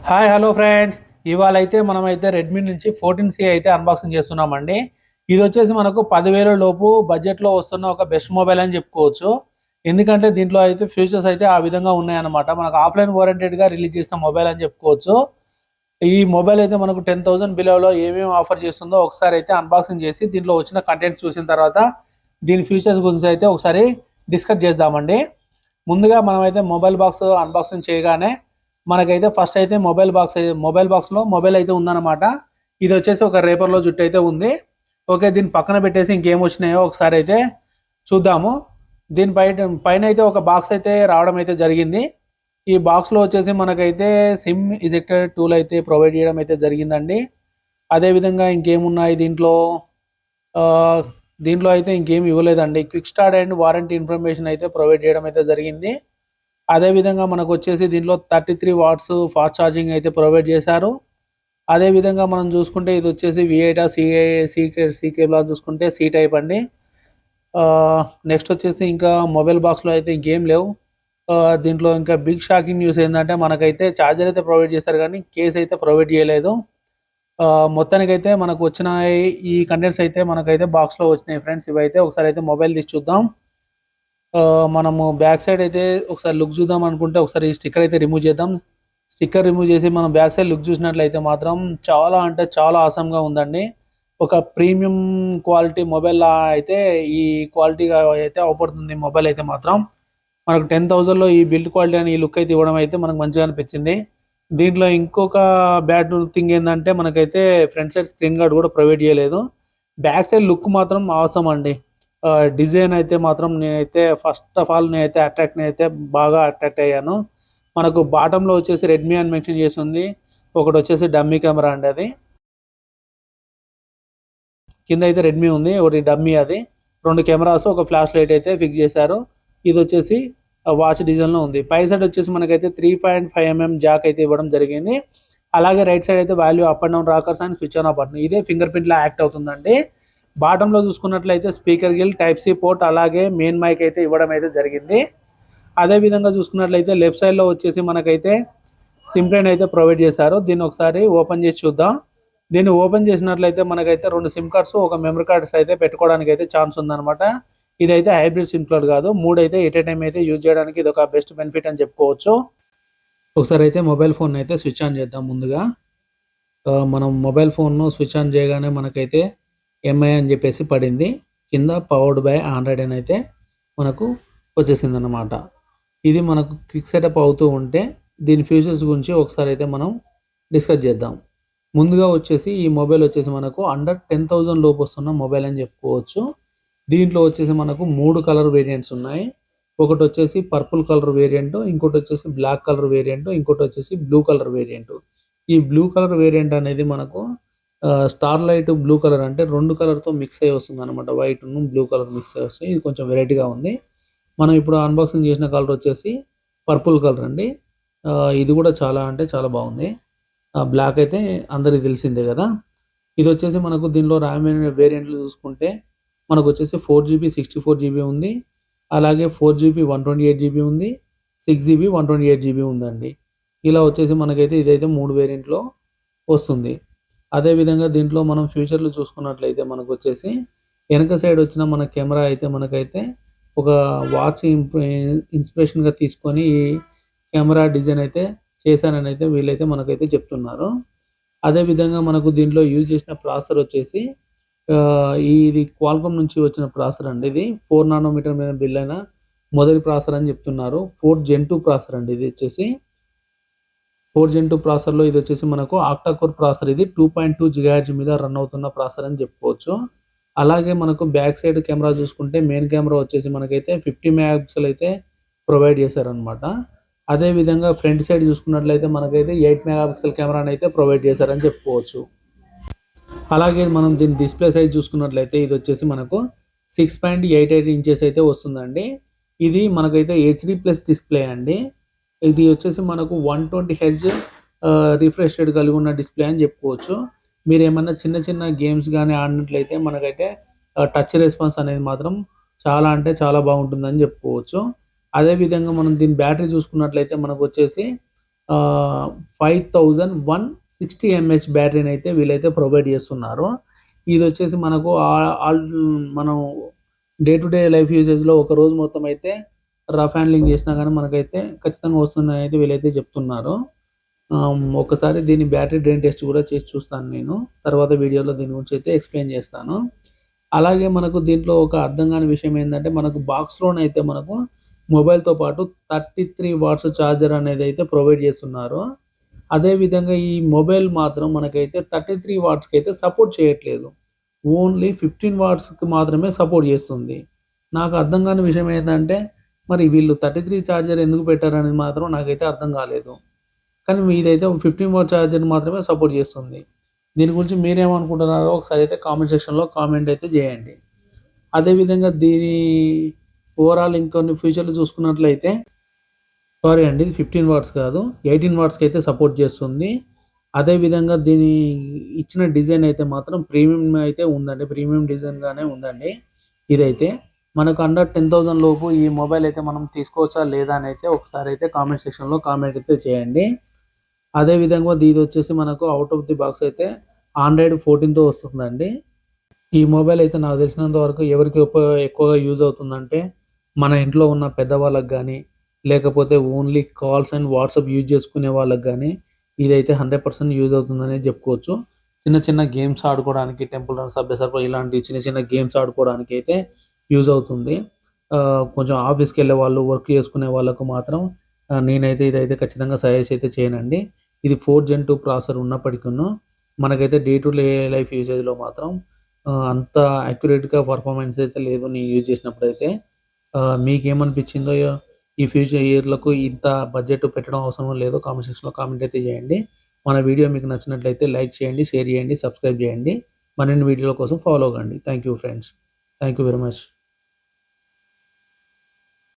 Hi hello friends. ఇవాళ అయితే మనమైతే రెడ్మీ నుంచి 14C అయితే అన్బాక్సింగ్ చేస్తున్నామండి. ఇది వచ్చేసి మనకు 10,000 లోపు బడ్జెట్లో వస్తున్న ఒక బెస్ట్ మొబైల్ అని చెప్పుకోవచ్చు. ఎందుకంటే దీంట్లో అయితే ఫీచర్స్ అయితే ఆ విధంగా ఉన్నాయన్నమాట. మనకు ఆఫ్లైన్ ఓరియంటెడ్గా రిలీజ్ చేసిన మొబైల్ అని చెప్పుకోవచ్చు. ఈ మొబైల్ అయితే మనకు 10,000 బిలోలో ఏమేమి ఆఫర్ చేస్తుందో ఒకసారి అయితే అన్బాక్సింగ్ చేసి దీంట్లో వచ్చిన కంటెంట్ చూసిన తర్వాత దీని ఫీచర్స్ గురించి అయితే ఒకసారి డిస్కస్ చేద్దామండి. ముందుగా మనమైతే మొబైల్ బాక్స్ అన్బాక్సింగ్ చేయగానే మనకైతే ఫస్ట్ అయితే మొబైల్ బాక్స్లో మొబైల్ అయితే ఉందన్నమాట. ఇది వచ్చేసి ఒక రేపర్లో జుట్టు అయితే ఉంది. ఓకే, దీన్ని పక్కన పెట్టేసి ఇంకేం వచ్చినాయో ఒకసారి అయితే చూద్దాము. దీని పైన అయితే ఒక బాక్స్ అయితే రావడం అయితే జరిగింది. ఈ బాక్స్లో వచ్చేసి మనకైతే సిమ్ ఇజెక్టర్ టూల్ అయితే ప్రొవైడ్ చేయడం అయితే జరిగిందండి. అదేవిధంగా ఇంకేమున్నాయి ఆ, దీంట్లో అయితే ఇంకేం ఇవ్వలేదండి. Quick start and warranty information అయితే ప్రొవైడ్ చేయడం అయితే జరిగింది. అదేవిధంగా మనకు వచ్చేసి దీంట్లో 33 వాట్స్ ఫాస్ట్ ఛార్జింగ్ అయితే ప్రొవైడ్ చేశారు. అదేవిధంగా మనం చూసుకుంటే ఇది వచ్చేసి V8 సి కేబుల్ చూసుకుంటే సి టైప్ అండి. నెక్స్ట్ వచ్చేసి ఇంకా మొబైల్ బాక్స్లో అయితే ఇంకేం లేవు. దీంట్లో ఇంకా బిగ్ షాకింగ్ న్యూస్ ఏంటంటే మనకైతే ఛార్జర్ అయితే ప్రొవైడ్ చేస్తారు కానీ కేస్ అయితే ప్రొవైడ్ చేయలేదు. మొత్తానికైతే మనకు వచ్చిన ఈ కంటెంట్స్ అయితే మనకైతే బాక్స్లో వచ్చినాయి ఫ్రెండ్స్. ఇవైతే ఒకసారి అయితే మొబైల్ తీసి చూద్దాం. మనము బ్యాక్ సైడ్ అయితే ఒకసారి లుక్ చూద్దాం అనుకుంటే ఒకసారి ఈ స్టిక్కర్ అయితే రిమూవ్ చేద్దాం. స్టిక్కర్ రిమూవ్ చేసి మనం బ్యాక్ సైడ్ లుక్ చూసినట్లయితే మాత్రం చాలా అంటే చాలా ఆసమ్గా ఉందండి. ఒక ప్రీమియం క్వాలిటీ మొబైల్ అయితే ఈ క్వాలిటీగా అయితే అవపడుతుంది మొబైల్ అయితే మాత్రం. మనకు 10,000లో ఈ బిల్డ్ క్వాలిటీ అని ఈ లుక్ అయితే ఇవ్వడం అయితే మనకు మంచిగా అనిపించింది. దీంట్లో ఇంకొక బ్యాడ్ థింగ్ ఏంటంటే మనకైతే ఫ్రంట్ సైడ్ స్క్రీన్ గార్డ్ కూడా ప్రొవైడ్ చేయలేదు. బ్యాక్ సైడ్ లుక్ మాత్రం అవసరం అండి. డిజైన్ అయితే మాత్రం నేనైతే ఫస్ట్ ఆఫ్ ఆల్ నేనైతే బాగా అట్రాక్ట్ అయ్యాను. మనకు బాటంలో వచ్చేసి రెడ్మీ అని మెన్షన్ చేసి ఉంది. ఒకటి వచ్చేసి డమ్మీ కెమెరా అండి, అది కింద అయితే రెడ్మీ ఉంది, ఒకటి డమ్మీ. అది 2 కెమెరాస్, ఒక ఫ్లాష్ లైట్ అయితే ఫిక్స్ చేశారు. ఇది వచ్చేసి వాచ్ డిజైన్లో ఉంది. పై సైడ్ వచ్చేసి మనకైతే 3.5mm జాక్ అయితే ఇవ్వడం జరిగింది. అలాగే రైట్ సైడ్ అయితే value up and down rockers and switch on off button ఇదే ఫింగర్ ప్రింట్ లా యాక్ట్ అవుతుందండి. బాటంలో చూసుకున్నట్లయితే speaker grill, type C port, అలాగే మెయిన్ మైక్ అయితే ఇవ్వడం అయితే జరిగింది. అదే విధంగా చూసుకున్నట్లయితే లెఫ్ట్ సైడ్లో వచ్చేసి మనకైతే సిమ్ ట్రైన్ అయితే ప్రొవైడ్ చేశారు. దీన్ని ఒకసారి ఓపెన్ చేసి చూద్దాం. దీన్ని ఓపెన్ చేసినట్లయితే మనకైతే 2 సిమ్ కార్డ్స్, ఒక మెమరీ కార్డ్స్ అయితే పెట్టుకోవడానికి అయితే ఛాన్స్ ఉందన్నమాట. ఇదైతే హైబ్రిడ్ సిమ్ కార్డ్ కాదు, 3 అయితే ఎట్ ఏ టైం అయితే యూజ్ చేయడానికి ఇది ఒక బెస్ట్ బెనిఫిట్ అని చెప్పుకోవచ్చు. ఒకసారి అయితే మొబైల్ ఫోన్ అయితే స్విచ్ ఆన్ చేద్దాం. ముందుగా మనం మొబైల్ ఫోన్ను స్విచ్ ఆన్ చేయగానే మనకైతే ఎంఐ అని చెప్పేసి పడింది. కింద పవర్డ్ బై ఆండ్రాయిడ్ అని అయితే మనకు వచ్చేసింది అన్నమాట. ఇది మనకు క్విక్ సెటప్ అవుతూ ఉంటే దీని ఫీచర్స్ గురించి ఒకసారి అయితే మనం డిస్కస్ చేద్దాం. ముందుగా వచ్చేసి ఈ మొబైల్ వచ్చేసి మనకు అండర్ 10,000 లోపు వస్తున్న మొబైల్ అని చెప్పుకోవచ్చు. దీంట్లో వచ్చేసి మనకు 3 కలర్ వేరియంట్స్ ఉన్నాయి. ఒకటి వచ్చేసి పర్పుల్ కలర్ వేరియంట్, ఇంకోటి వచ్చేసి బ్లాక్ కలర్ వేరియంట్, ఇంకోటి వచ్చేసి బ్లూ కలర్ వేరియంట్. ఈ బ్లూ కలర్ వేరియంట్ అనేది మనకు స్టార్ లైట్ బ్లూ కలర్, అంటే 2 కలర్తో మిక్స్ అయ్యి వస్తుంది అనమాట. వైట్ బ్లూ కలర్ మిక్స్ అయ్యి వస్తుంది. ఇది కొంచెం వెరైటీగా ఉంది. మనం ఇప్పుడు అన్బాక్సింగ్ చేసిన కలర్ వచ్చేసి పర్పుల్ కలర్ అండి. ఇది కూడా చాలా అంటే చాలా బాగుంది. బ్లాక్ అయితే అందరికీ తెలిసిందే కదా. ఇది వచ్చేసి మనకు దీనిలో ర్యామ్ వేరియంట్లు చూసుకుంటే మనకు వచ్చేసి 4GB 64GB ఉంది. అలాగే 4GB 128GB ఉంది. 6GB 128GB ఉందండి. ఇలా వచ్చేసి మనకైతే ఇదైతే 3 వేరియంట్లో వస్తుంది. అదేవిధంగా దీంట్లో మనం ఫ్యూచర్లు చూసుకున్నట్లయితే మనకు వచ్చేసి వెనక సైడ్ వచ్చిన మన కెమెరా అయితే మనకైతే ఒక వాచ్ ఇన్స్పిరేషన్గా తీసుకొని ఈ కెమెరా డిజైన్ అయితే చేశానని అయితే వీళ్ళైతే మనకైతే చెప్తున్నారు. అదేవిధంగా మనకు దీంట్లో యూజ్ చేసిన ప్రాసెసర్ వచ్చేసి ఇది క్వాల్కామ్ నుంచి వచ్చిన ప్రాసెసర్ అండి. ఇది 4 నానోమీటర్ మీద బిల్ అయిన మొదటి ప్రాసెసర్ అని చెప్తున్నారు. 4 Gen 2 ప్రాసెసర్ అండి. ఇది వచ్చేసి 4 Gen 2 ప్రాసెసర్లో ఇది వచ్చేసి మనకు ఆక్టా కోర్ ప్రాసెసర్. ఇది 2.2 GHz మీద రన్ అవుతున్న ప్రాసెసర్ అని చెప్పుకోవచ్చు. అలాగే మనకు బ్యాక్ సైడ్ కెమెరా చూసుకుంటే మెయిన్ కెమెరా వచ్చేసి మనకైతే 50 మెగాపిక్సెల్ అయితే ప్రొవైడ్ చేశారనమాట. అదేవిధంగా ఫ్రంట్ సైడ్ చూసుకున్నట్లయితే మనకైతే 8 మెగాపిక్సెల్ కెమెరాని అయితే ప్రొవైడ్ చేశారని చెప్పుకోవచ్చు. అలాగే మనం దీని డిస్ప్లే సైజ్ చూసుకున్నట్లయితే ఇది వచ్చేసి మనకు 6.88 ఇంచెస్ అయితే వస్తుందండి. ఇది మనకైతే HD+ డిస్ప్లే అండి. ఇది వచ్చేసి మనకు 120Hz రిఫ్రెష్ రేట్ కలిగి ఉన్న డిస్ప్లే అని చెప్పుకోవచ్చు. మీరు ఏమన్నా చిన్న చిన్న గేమ్స్ కానీ ఆడినట్లయితే మనకైతే టచ్ రెస్పాన్స్ అనేది మాత్రం చాలా అంటే చాలా బాగుంటుందని చెప్పుకోవచ్చు. అదేవిధంగా మనం దీని బ్యాటరీ చూసుకున్నట్లయితే మనకు వచ్చేసి 5160 ఎంహెచ్ బ్యాటరీని అయితే వీళ్ళైతే ప్రొవైడ్ చేస్తున్నారు. ఇది వచ్చేసి మనకు మనం డే టు డే లైఫ్ యూజెస్లో ఒక రోజు మొత్తం అయితే రఫ్ హ్యాండ్లింగ్ చేసినా కానీ మనకైతే ఖచ్చితంగా వస్తున్నాయి అయితే వీళ్ళైతే చెప్తున్నారు. ఒకసారి దీని బ్యాటరీ డ్రైన్ టెస్ట్ కూడా చేసి చూస్తాను నేను. తర్వాత వీడియోలో దీని గురించి అయితే ఎక్స్ప్లెయిన్ చేస్తాను. అలాగే మనకు దీంట్లో ఒక అర్థం కాని విషయం ఏంటంటే మనకు బాక్స్లోనైతే మనకు మొబైల్తో పాటు 33 వాట్స్ ఛార్జర్ అనేది అయితే ప్రొవైడ్ చేస్తున్నారు. అదేవిధంగా ఈ మొబైల్ మాత్రం మనకైతే 33 వాట్స్కి అయితే సపోర్ట్ చేయట్లేదు. ఓన్లీ 15 వాట్స్కి మాత్రమే సపోర్ట్ చేస్తుంది. నాకు అర్థం కాని విషయం ఏంటంటే మరి వీళ్ళు 33 ఛార్జర్ ఎందుకు పెట్టారనేది మాత్రం నాకైతే అర్థం కాలేదు. కానీ ఇదైతే 15 వాట్ ఛార్జర్ మాత్రమే సపోర్ట్ చేస్తుంది. దీని గురించి మీరేమనుకుంటున్నారో ఒకసారి అయితే కామెంట్ సెక్షన్లో కామెంట్ అయితే చేయండి. అదేవిధంగా దీని ఓవరాల్ ఇంకొన్ని ఫీచర్లు చూసుకున్నట్లయితే సారీ అండి, ఇది 15 వాట్స్ కాదు, 18 వాట్స్కి అయితే సపోర్ట్ చేస్తుంది. అదేవిధంగా దీని ఇచ్చిన డిజైన్ అయితే మాత్రం ప్రీమియం అయితే ఉందండి, ప్రీమియం డిజైన్గానే ఉందండి. ఇదైతే మనకు అండర్ 10,000 లోపు ఈ మొబైల్ అయితే మనం తీసుకోవచ్చా లేదా అని అయితే ఒకసారి అయితే కామెంట్ సెక్షన్లో కామెంట్ అయితే చేయండి. అదేవిధంగా ఇది వచ్చేసి మనకు అవుట్ ఆఫ్ ది బాక్స్ అయితే ఆండ్రాయిడ్ 14తో వస్తుందండి. ఈ మొబైల్ అయితే నాకు తెలిసినంత వరకు ఎవరికి ఎక్కువగా యూజ్ అవుతుందంటే మన ఇంట్లో ఉన్న పెద్దవాళ్ళకి కానీ, లేకపోతే only calls and WhatsApp use చేసుకునే వాళ్ళకి కానీ ఇదైతే 100% యూజ్ అవుతుందనే చెప్పుకోవచ్చు. చిన్న చిన్న గేమ్స్ ఆడుకోవడానికి, టెంపుల్ రన్, సబ్వే సర్ఫర్ ఇలాంటి చిన్న చిన్న గేమ్స్ ఆడుకోవడానికి అయితే యూజ్ అవుతుంది. కొంచెం ఆఫీస్కి వెళ్ళే వాళ్ళు, వర్క్ చేసుకునే వాళ్ళకు మాత్రం నేనైతే ఇదైతే ఖచ్చితంగా సజెస్ట్ అయితే చేయనండి. ఇది 4 Gen 2 ప్రాసెసర్ ఉన్నప్పటికీను మనకైతే డే టు డే లైఫ్ యూసేజ్లో మాత్రం అంత యాక్యురేట్గా పర్ఫార్మెన్స్ అయితే లేదు నేను యూజ్ చేసినప్పుడైతే. మీకేమనిపించిందో ఈ ఫ్యూచర్ ఇయర్లకు ఇంత బడ్జెట్ పెట్టడం అవసరం లేదో కామెంట్ సెక్షన్లో కామెంట్ అయితే చేయండి. మన వీడియో మీకు నచ్చినట్లయితే లైక్ చేయండి, షేర్ చేయండి, సబ్స్క్రైబ్ చేయండి. మరిన్ని వీడియోల కోసం ఫాలో అవ్వండి. Thank you friends. Thank you very much.